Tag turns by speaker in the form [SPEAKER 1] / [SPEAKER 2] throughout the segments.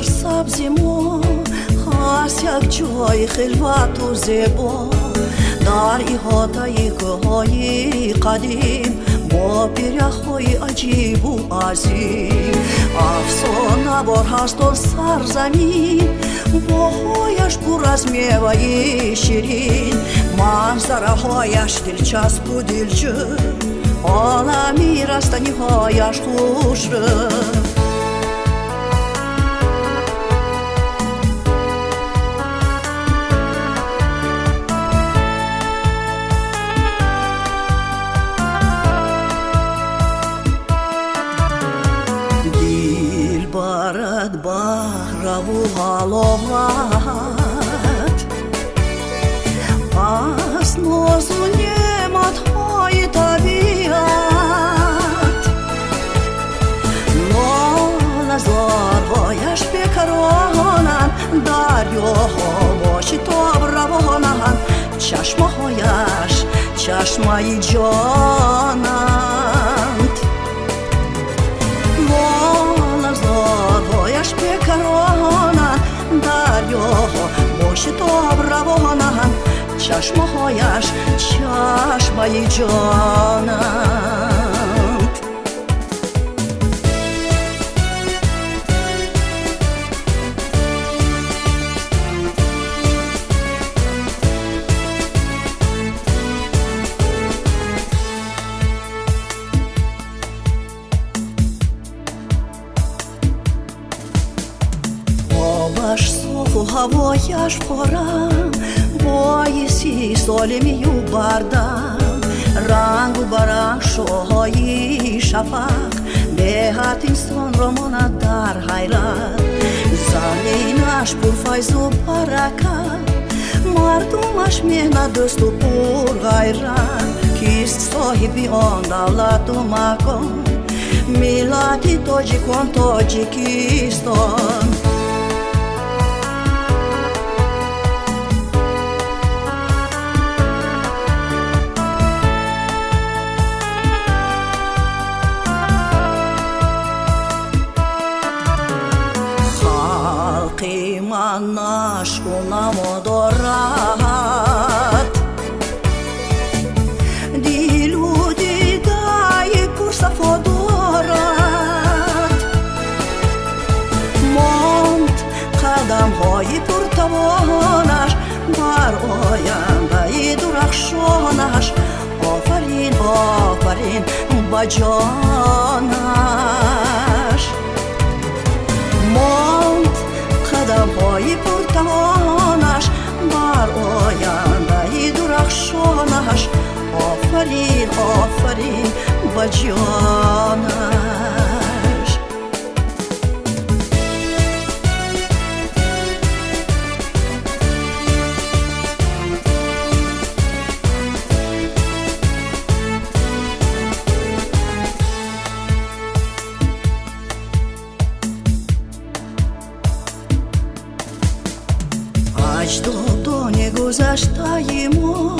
[SPEAKER 1] سرسبزی ما هست یک جای خلوت و زیبا در احاطه کوههای قدیم با پیره‌های عجیب و عظیم. افسانه بار هست آن سرزمین باغ‌هایش پر از میوه شیرین، منظره‌هایش دلچسب و دلجو، عالمی رستنی‌هایش خوشرو. برد بهر و حلاوت از ناز و نعمت‌های طبیعت، لاله زارهایش بکرانند، دریاها با شتاب روانند، چشمه‌هایش چشمه جانند، زارهایش بکرانند، دریاها با شتاب روانند، چشمهایش چشمه جانند. آبش صاف و هوایش پرم، باعثی سالمی و بردم، رنگ و برنگ شوهای شفق دهد انسان را ماند در حیرت. زمینش پر فیض و برکت، مردمش مهنت دوست و پر غیرت. کیست صاحبی آن دولت و مکان؟ ملت تاجیکان تاجیکستان. من عشقم دارد، دل و دیده پرصفا دارد، ماند قدم‌های پرتوانش بر آینده درخشانش. آفرین آفرین با جانش، ماند قدم‌های پرتوانش بر آینده درخشانش. آفرین آفرین با جانش. اجدادان گذشته ما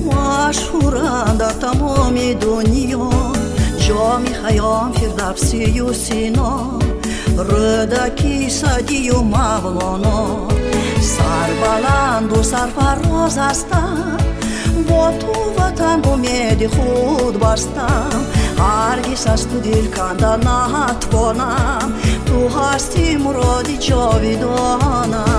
[SPEAKER 1] مشهورند در تمام دنیا، جام خیام فردوسی و سینا، رودکی سعدی و مولانا. سربلند و سرفراز هستم، با تو وطن امید خود بستم، هرگز از تو دل کندن نتوانم، تو هستی مرادی جاودانم.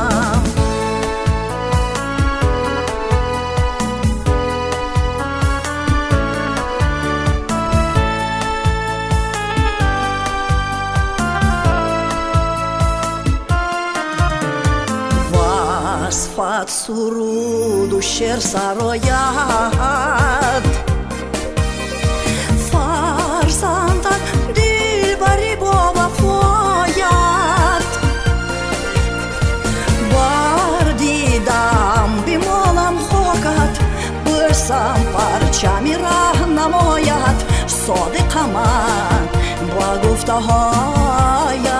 [SPEAKER 1] وصفت سرود و شعر سراید، فرزندت دلبری با وفایت، بر دیدم بمانم خاکت، برسم پرچمی راهنمایت، صادق من با گفته هایت.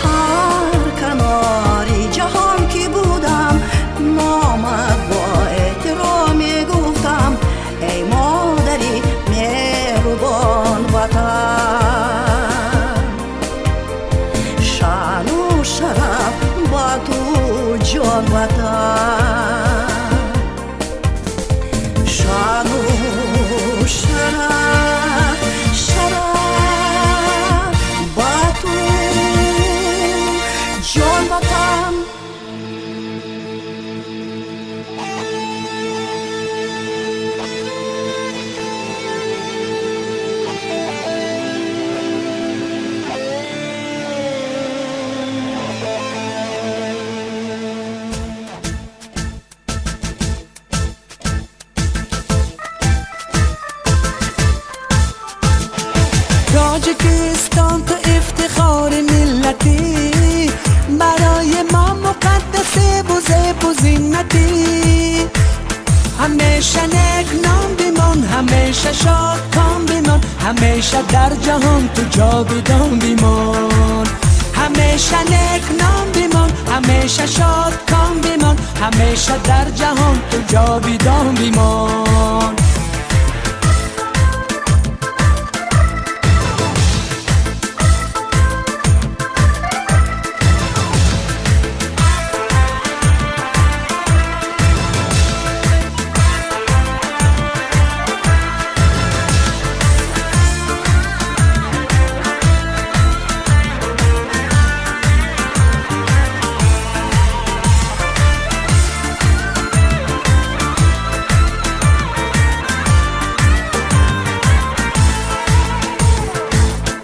[SPEAKER 1] هر کناری جهان که بودم، نامت با احترامی گفتم، ای مادری مهربان وطن. شرف با تو جان وطن شان و شرف شرف با تو جان وطن
[SPEAKER 2] تاجیکستان تو افتخار ملتی برای ما مقدسه و زینتی همیشه نیک نام بیمان همیشه شاد کام بیمان همیشه در جهان تو جاودان بیمان همیشه نیک نام بیمان همیشه شاد کام بیمان همیشه در جهان تو جاودان بیمان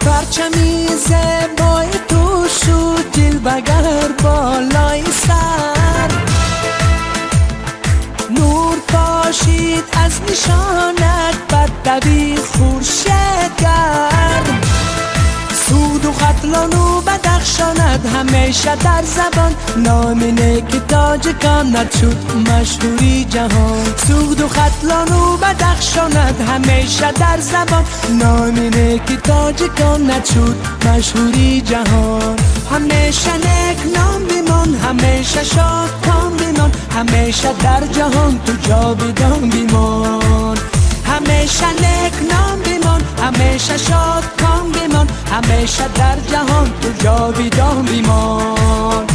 [SPEAKER 2] پرچمی زیبای تو شد جلوگر بالای سر نور پاشید از نشانت بر دوید خورشید گرم سود و قتلان و بدخشانت همیشه در زبان نام که تاجیکانت شد مشهوری جهان سود و قتلان و بدخشانت همیشه در زبان نام که تاجیکانت شد مشهوری جهان همیشه نیک نام بیمان همیشه شاد کام بیمان همیشه در جهان تو جاودان بیمان همیشه نیک نام بیمان همیشه شاد کام بیمان همیشه در جهان تو جاودان بیمان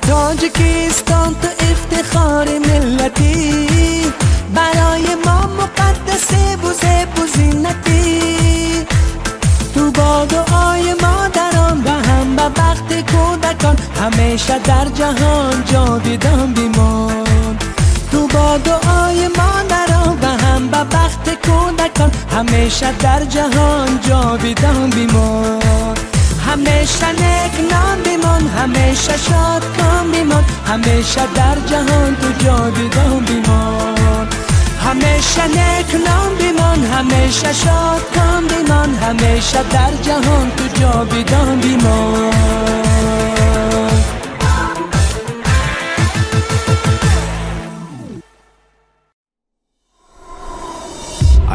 [SPEAKER 2] تاجیکستان تو افتخار ملتی برای ما مقدسه و زینتی تو با دعای مادران و هم به وقت کودکان همیشه در جهان جاودان بیمان تو با دعای مادران و هم به وقت کودکان همیشه در جهان جاودان بیمان همیشه نیک نام بیمان همیشه شاد کام بیمان همیشه در جهان تو جاودان بیمان همیشه نیک نام بیمان همیشه شاد کام بیمان همیشه در جهان تو جاودان بیمان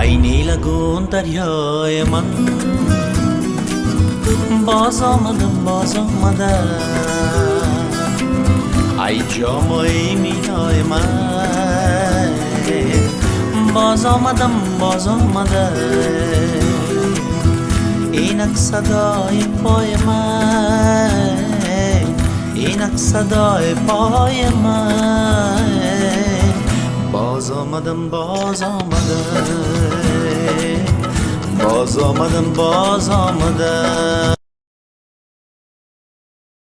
[SPEAKER 3] ای نیلگون دریای من باز آمدم ای جامعه میلای من باز آمدم اینک صدای پای من اینک صدای پای من باز آمدم باز آمدم